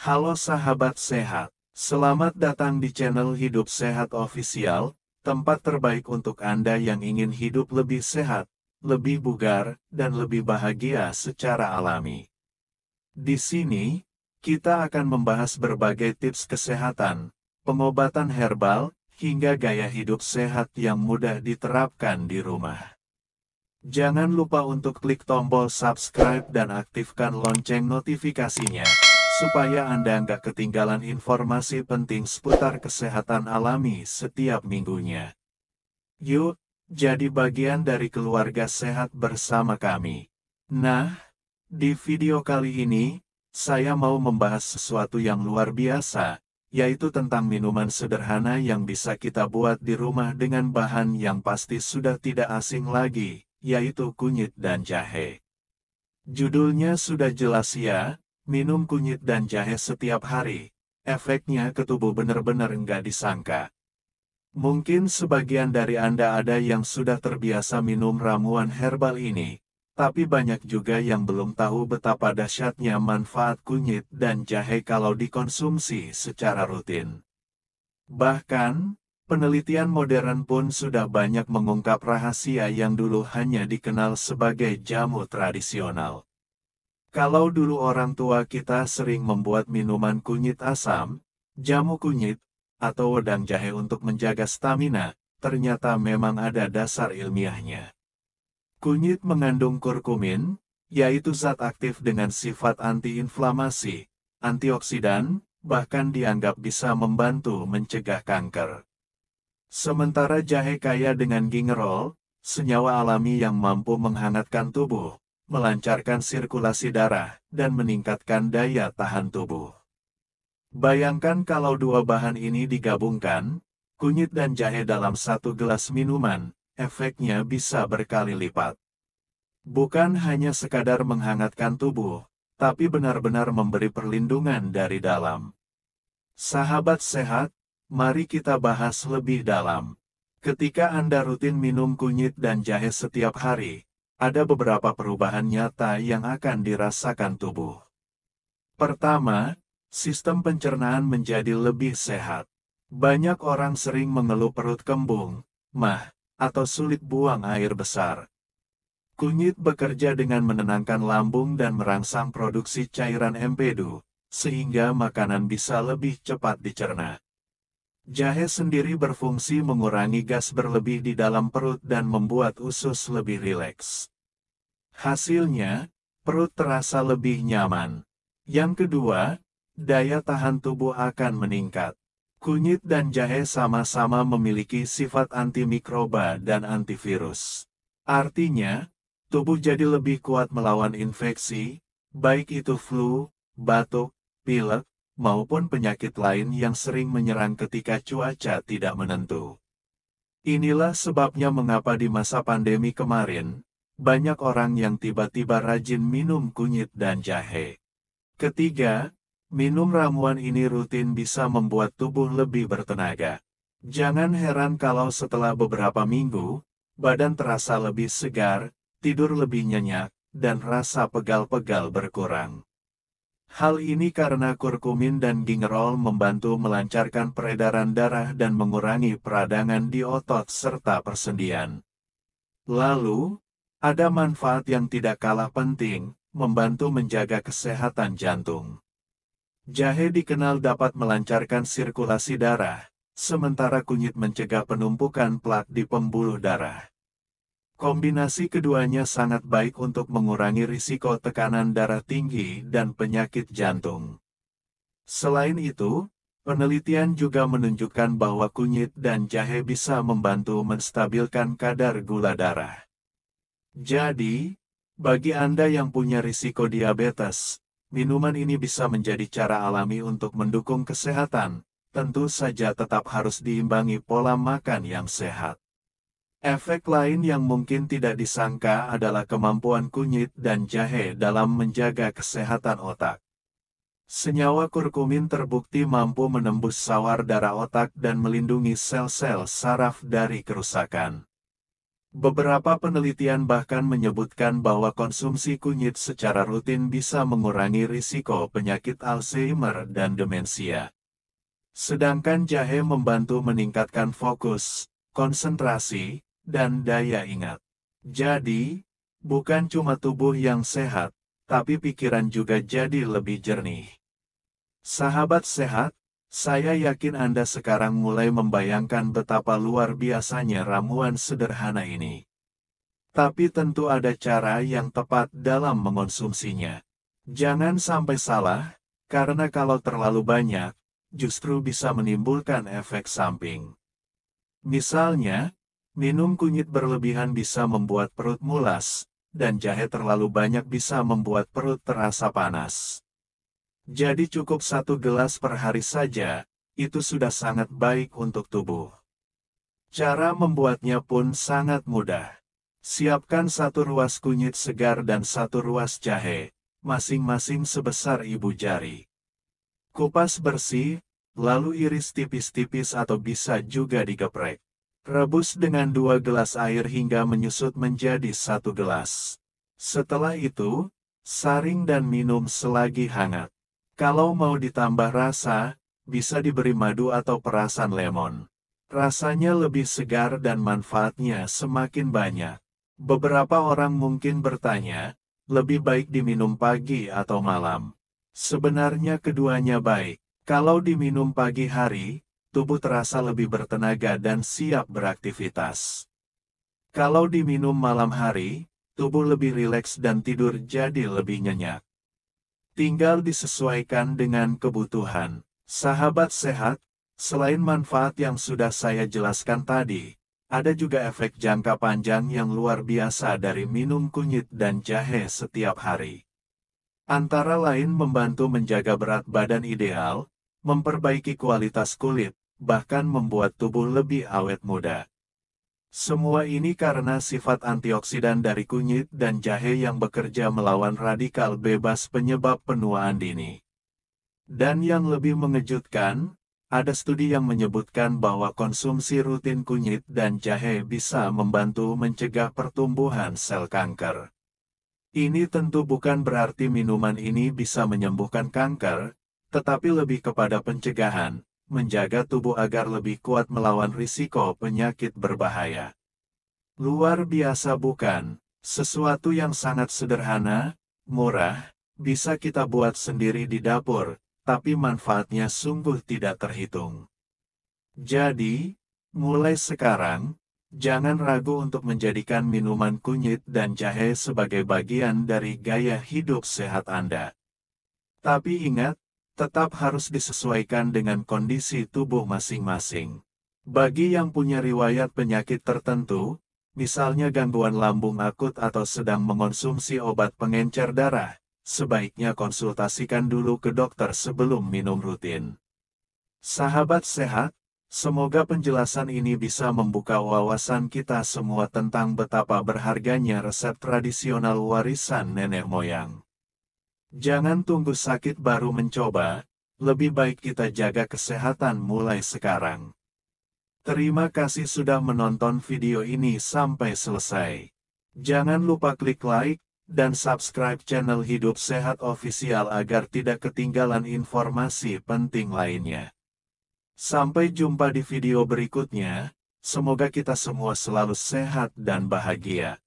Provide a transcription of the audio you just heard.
Halo sahabat sehat, selamat datang di channel Hidup Sehat Official, tempat terbaik untuk Anda yang ingin hidup lebih sehat, lebih bugar, dan lebih bahagia secara alami. Di sini, kita akan membahas berbagai tips kesehatan, pengobatan herbal, hingga gaya hidup sehat yang mudah diterapkan di rumah. Jangan lupa untuk klik tombol subscribe dan aktifkan lonceng notifikasinya, supaya Anda nggak ketinggalan informasi penting seputar kesehatan alami setiap minggunya. Yuk, jadi bagian dari keluarga sehat bersama kami. Nah, di video kali ini, saya mau membahas sesuatu yang luar biasa, yaitu tentang minuman sederhana yang bisa kita buat di rumah dengan bahan yang pasti sudah tidak asing lagi, yaitu kunyit dan jahe. Judulnya sudah jelas ya, minum kunyit dan jahe setiap hari. Efeknya ke tubuh benar-benar nggak disangka. Mungkin sebagian dari Anda ada yang sudah terbiasa minum ramuan herbal ini, tapi banyak juga yang belum tahu betapa dahsyatnya manfaat kunyit dan jahe kalau dikonsumsi secara rutin. Bahkan, penelitian modern pun sudah banyak mengungkap rahasia yang dulu hanya dikenal sebagai jamu tradisional. Kalau dulu orang tua kita sering membuat minuman kunyit asam, jamu kunyit, atau wedang jahe untuk menjaga stamina, ternyata memang ada dasar ilmiahnya. Kunyit mengandung kurkumin, yaitu zat aktif dengan sifat antiinflamasi, antioksidan, bahkan dianggap bisa membantu mencegah kanker. Sementara jahe kaya dengan gingerol, senyawa alami yang mampu menghangatkan tubuh, melancarkan sirkulasi darah, dan meningkatkan daya tahan tubuh. Bayangkan kalau dua bahan ini digabungkan, kunyit dan jahe dalam satu gelas minuman, efeknya bisa berkali lipat. Bukan hanya sekadar menghangatkan tubuh, tapi benar-benar memberi perlindungan dari dalam. Sahabat sehat, mari kita bahas lebih dalam. Ketika Anda rutin minum kunyit dan jahe setiap hari, ada beberapa perubahan nyata yang akan dirasakan tubuh. Pertama, sistem pencernaan menjadi lebih sehat. Banyak orang sering mengeluh perut kembung, mah, atau sulit buang air besar. Kunyit bekerja dengan menenangkan lambung dan merangsang produksi cairan empedu, sehingga makanan bisa lebih cepat dicerna. Jahe sendiri berfungsi mengurangi gas berlebih di dalam perut dan membuat usus lebih rileks. Hasilnya, perut terasa lebih nyaman. Yang kedua, daya tahan tubuh akan meningkat. Kunyit dan jahe sama-sama memiliki sifat antimikroba dan antivirus. Artinya, tubuh jadi lebih kuat melawan infeksi, baik itu flu, batuk, pilek, maupun penyakit lain yang sering menyerang ketika cuaca tidak menentu. Inilah sebabnya mengapa di masa pandemi kemarin, banyak orang yang tiba-tiba rajin minum kunyit dan jahe. Ketiga, minum ramuan ini rutin bisa membuat tubuh lebih bertenaga. Jangan heran kalau setelah beberapa minggu, badan terasa lebih segar, tidur lebih nyenyak, dan rasa pegal-pegal berkurang. Hal ini karena kurkumin dan gingerol membantu melancarkan peredaran darah dan mengurangi peradangan di otot serta persendian. Lalu, ada manfaat yang tidak kalah penting, membantu menjaga kesehatan jantung. Jahe dikenal dapat melancarkan sirkulasi darah, sementara kunyit mencegah penumpukan plak di pembuluh darah. Kombinasi keduanya sangat baik untuk mengurangi risiko tekanan darah tinggi dan penyakit jantung. Selain itu, penelitian juga menunjukkan bahwa kunyit dan jahe bisa membantu menstabilkan kadar gula darah. Jadi, bagi Anda yang punya risiko diabetes, minuman ini bisa menjadi cara alami untuk mendukung kesehatan. Tentu saja tetap harus diimbangi pola makan yang sehat. Efek lain yang mungkin tidak disangka adalah kemampuan kunyit dan jahe dalam menjaga kesehatan otak. Senyawa kurkumin terbukti mampu menembus sawar darah otak dan melindungi sel-sel saraf dari kerusakan. Beberapa penelitian bahkan menyebutkan bahwa konsumsi kunyit secara rutin bisa mengurangi risiko penyakit Alzheimer dan demensia. Sedangkan jahe membantu meningkatkan fokus, konsentrasi, dan daya ingat. Jadi, bukan cuma tubuh yang sehat, tapi pikiran juga jadi lebih jernih. Sahabat sehat, saya yakin Anda sekarang mulai membayangkan betapa luar biasanya ramuan sederhana ini. Tapi tentu ada cara yang tepat dalam mengonsumsinya. Jangan sampai salah, karena kalau terlalu banyak, justru bisa menimbulkan efek samping. Misalnya, minum kunyit berlebihan bisa membuat perut mulas, dan jahe terlalu banyak bisa membuat perut terasa panas. Jadi cukup 1 gelas per hari saja, itu sudah sangat baik untuk tubuh. Cara membuatnya pun sangat mudah. Siapkan 1 ruas kunyit segar dan 1 ruas jahe, masing-masing sebesar ibu jari. Kupas bersih, lalu iris tipis-tipis atau bisa juga digeprek. Rebus dengan 2 gelas air hingga menyusut menjadi 1 gelas. Setelah itu, saring dan minum selagi hangat. Kalau mau ditambah rasa, bisa diberi madu atau perasan lemon. Rasanya lebih segar dan manfaatnya semakin banyak. Beberapa orang mungkin bertanya, lebih baik diminum pagi atau malam. Sebenarnya keduanya baik. Kalau diminum pagi hari, tubuh terasa lebih bertenaga dan siap beraktivitas. Kalau diminum malam hari, tubuh lebih rileks dan tidur jadi lebih nyenyak. Tinggal disesuaikan dengan kebutuhan. Sahabat sehat, selain manfaat yang sudah saya jelaskan tadi, ada juga efek jangka panjang yang luar biasa dari minum kunyit dan jahe setiap hari. Antara lain membantu menjaga berat badan ideal, memperbaiki kualitas kulit, bahkan membuat tubuh lebih awet muda. Semua ini karena sifat antioksidan dari kunyit dan jahe yang bekerja melawan radikal bebas penyebab penuaan dini. Dan yang lebih mengejutkan, ada studi yang menyebutkan bahwa konsumsi rutin kunyit dan jahe bisa membantu mencegah pertumbuhan sel kanker. Ini tentu bukan berarti minuman ini bisa menyembuhkan kanker, tetapi lebih kepada pencegahan, menjaga tubuh agar lebih kuat melawan risiko penyakit berbahaya. Luar biasa bukan? Sesuatu yang sangat sederhana, murah, bisa kita buat sendiri di dapur, tapi manfaatnya sungguh tidak terhitung. Jadi, mulai sekarang, jangan ragu untuk menjadikan minuman kunyit dan jahe sebagai bagian dari gaya hidup sehat Anda. Tapi ingat, tetap harus disesuaikan dengan kondisi tubuh masing-masing. Bagi yang punya riwayat penyakit tertentu, misalnya gangguan lambung akut atau sedang mengonsumsi obat pengencer darah, sebaiknya konsultasikan dulu ke dokter sebelum minum rutin. Sahabat sehat, semoga penjelasan ini bisa membuka wawasan kita semua tentang betapa berharganya resep tradisional warisan nenek moyang. Jangan tunggu sakit baru mencoba, lebih baik kita jaga kesehatan mulai sekarang. Terima kasih sudah menonton video ini sampai selesai. Jangan lupa klik like dan subscribe channel Hidup Sehat Official agar tidak ketinggalan informasi penting lainnya. Sampai jumpa di video berikutnya, semoga kita semua selalu sehat dan bahagia.